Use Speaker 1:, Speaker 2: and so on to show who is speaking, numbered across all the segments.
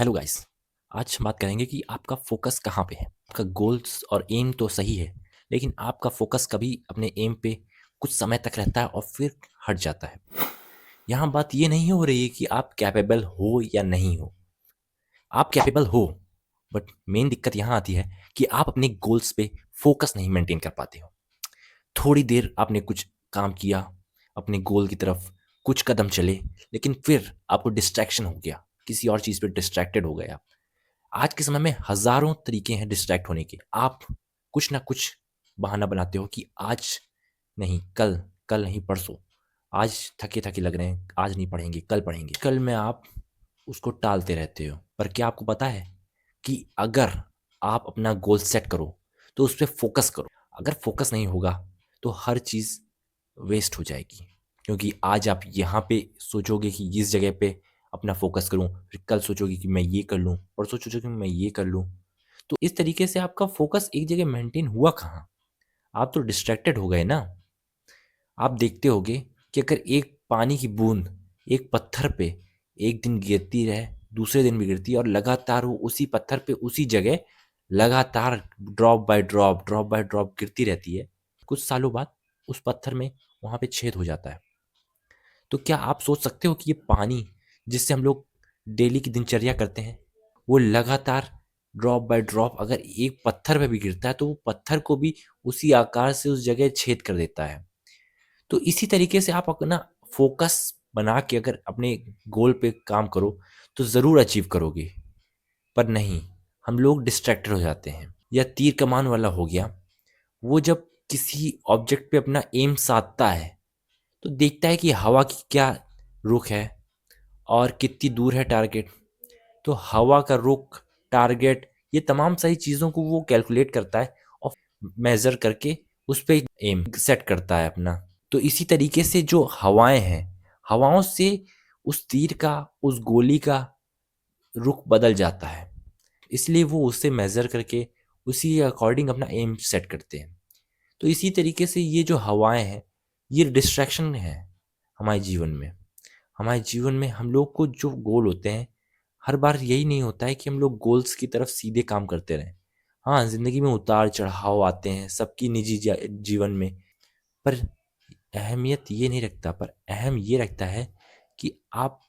Speaker 1: Hello guys. आज हम बात करेंगे कि आपका फोकस कहाँ पे है। आपका गोल्स और एम तो सही है, लेकिन आपका फोकस कभी अपने एम पे कुछ समय तक रहता है और फिर हट जाता है। यहाँ बात ये नहीं हो रही है कि आप कैपेबल हो या नहीं हो। आप कैपेबल हो, बट मेन दिक्कत यहाँ आती है कि आप अपने गोल्स पे फोकस नहीं मेंटेन कर पाते हो। थोड़ी देर आपने कुछ काम किया, अपने गोल की तरफ कुछ कदम चले, लेकिन फिर आपको डिस्ट्रैक्शन हो गया, किसी और चीज़ पे डिस्ट्रैक्टेड हो गए आप। आज के समय में हजारों तरीके हैं डिस्ट्रैक्ट होने के। आप कुछ ना कुछ बहाना बनाते हो कि आज नहीं कल, कल नहीं परसों, आज थके थके लग रहे हैं, आज नहीं पढ़ेंगे, कल पढ़ेंगे, कल में आप उसको टालते रहते हो। पर क्या आपको पता है कि अगर आप अपना गोल सेट करो तो उस पर फोकस करो। अगर फोकस नहीं होगा तो हर चीज़ वेस्ट हो जाएगी, क्योंकि आज आप यहाँ पे सोचोगे कि इस जगह पे अपना फोकस करूँ, फिर कल सोचोगे कि मैं ये कर लूँ, परसों सोचोगे कि मैं ये कर लूँ। तो इस तरीके से आपका फोकस एक जगह मेंटेन हुआ कहाँ। आप तो डिस्ट्रैक्टेड हो गए ना। आप देखते होगे कि अगर एक पानी की बूंद एक पत्थर पे एक दिन गिरती रहे, दूसरे दिन भी गिरती है और लगातार वो उसी पत्थर पे उसी जगह लगातार ड्रॉप बाय ड्रॉप गिरती रहती है, कुछ सालों बाद उस पत्थर में वहां पे छेद हो जाता है। तो क्या आप सोच सकते हो कि ये पानी जिससे हम लोग डेली की दिनचर्या करते हैं, वो लगातार ड्रॉप बाय ड्रॉप अगर एक पत्थर पे भी गिरता है तो वो पत्थर को भी उसी आकार से उस जगह छेद कर देता है। तो इसी तरीके से आप अपना फोकस बना के अगर अपने गोल पे काम करो तो ज़रूर अचीव करोगे। पर नहीं, हम लोग डिस्ट्रैक्टेड हो जाते हैं। या तीर कमान वाला हो गया, वो जब किसी ऑब्जेक्ट पे अपना एम साधता है तो देखता है कि हवा की क्या रुख है और कितनी दूर है टारगेट। तो हवा का रुख, टारगेट, ये तमाम सारी चीज़ों को वो कैलकुलेट करता है और मेज़र करके उस पे एम सेट करता है अपना। तो इसी तरीके से जो हवाएं हैं, हवाओं से उस तीर का, उस गोली का रुख बदल जाता है। इसलिए वो उससे मेज़र करके उसी अकॉर्डिंग अपना एम सेट करते हैं। तो इसी तरीके से ये जो हवाएं हैं, ये डिस्ट्रैक्शन है हमारे जीवन में। हमारे जीवन में हम लोग को जो गोल होते हैं, हर बार यही नहीं होता है कि हम लोग गोल्स की तरफ सीधे काम करते रहें। हाँ, जिंदगी में उतार चढ़ाव आते हैं सबकी निजी जीवन में। पर अहमियत ये नहीं रखता, पर अहम ये रखता है कि आप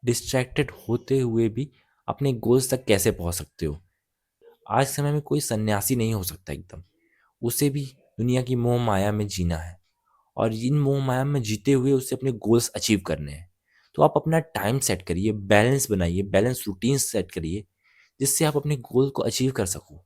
Speaker 1: डिस्ट्रैक्टेड होते हुए भी अपने गोल्स तक कैसे पहुंच सकते हो। आज समय में कोई सन्यासी नहीं हो सकता एकदम। उसे भी दुनिया की मोह माया में जीना है और इन मोह माया में जीते हुए उसे अपने गोल्स अचीव करने हैं। तो आप अपना टाइम सेट करिए, बैलेंस बनाइए, बैलेंस रूटीन सेट करिए, जिससे आप अपने गोल को अचीव कर सको।